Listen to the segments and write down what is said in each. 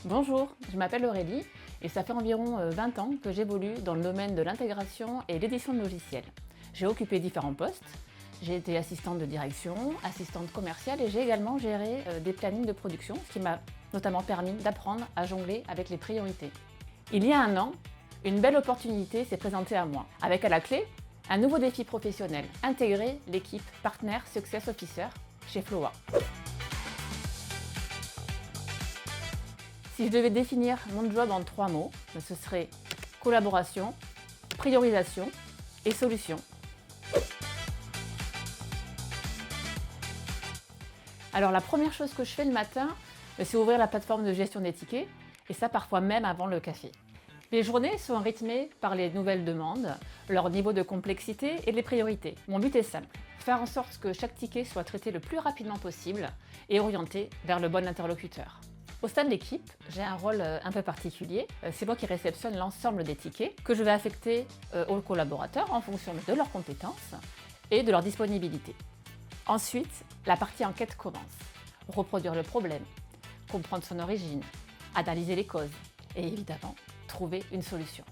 Bonjour, je m'appelle Aurélie et ça fait environ 20 ans que j'évolue dans le domaine de l'intégration et l'édition de logiciels. J'ai occupé différents postes. J'ai été assistante de direction, assistante commerciale et j'ai également géré des plannings de production, ce qui m'a notamment permis d'apprendre à jongler avec les priorités. Il y a un an, une belle opportunité s'est présentée à moi, avec à la clé un nouveau défi professionnel, intégrer l'équipe Partner Success Officer chez Floa. Si je devais définir mon job en 3 mots, ce serait collaboration, priorisation et solution. Alors la première chose que je fais le matin, c'est ouvrir la plateforme de gestion des tickets, et ça parfois même avant le café. Les journées sont rythmées par les nouvelles demandes, leur niveau de complexité et les priorités. Mon but est simple, faire en sorte que chaque ticket soit traité le plus rapidement possible et orienté vers le bon interlocuteur. Au sein de l'équipe, j'ai un rôle un peu particulier. C'est moi qui réceptionne l'ensemble des tickets que je vais affecter aux collaborateurs en fonction de leurs compétences et de leur disponibilité. Ensuite, la partie enquête commence. Reproduire le problème, comprendre son origine, analyser les causes et évidemment, trouver une solution.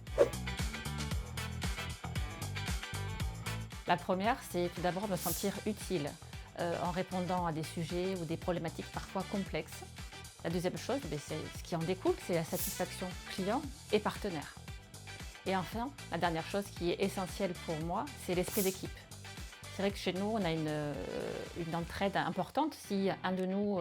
La première, c'est tout d'abord me sentir utile en répondant à des sujets ou des problématiques parfois complexes. La deuxième chose, c'est ce qui en découle, c'est la satisfaction client et partenaire. Et enfin, la dernière chose qui est essentielle pour moi, c'est l'esprit d'équipe. C'est vrai que chez nous, on a une entraide importante. Si un de nous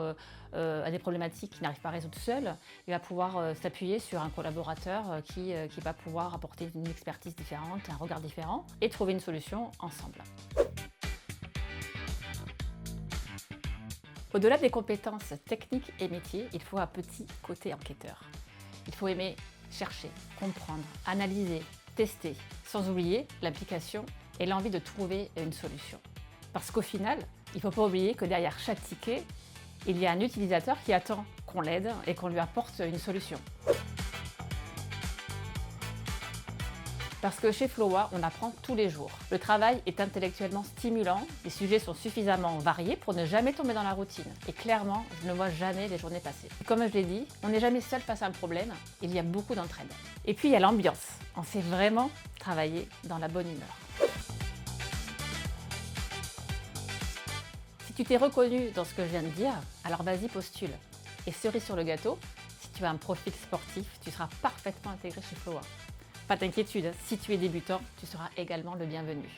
a des problématiques qu'il n'arrive pas à résoudre seul, il va pouvoir s'appuyer sur un collaborateur qui va pouvoir apporter une expertise différente, un regard différent et trouver une solution ensemble. Au-delà des compétences techniques et métiers, il faut un petit côté enquêteur. Il faut aimer chercher, comprendre, analyser, tester, sans oublier l'implication et l'envie de trouver une solution. Parce qu'au final, il ne faut pas oublier que derrière chaque ticket, il y a un utilisateur qui attend qu'on l'aide et qu'on lui apporte une solution. Parce que chez Floa, on apprend tous les jours. Le travail est intellectuellement stimulant, les sujets sont suffisamment variés pour ne jamais tomber dans la routine. Et clairement, je ne vois jamais les journées passer. Comme je l'ai dit, on n'est jamais seul face à un problème, il y a beaucoup d'entraide. Et puis il y a l'ambiance. On sait vraiment travailler dans la bonne humeur. Si tu t'es reconnu dans ce que je viens de dire, alors vas-y postule. Et cerise sur le gâteau, si tu as un profil sportif, tu seras parfaitement intégré chez Floa. Pas d'inquiétude, si tu es débutant, tu seras également le bienvenu.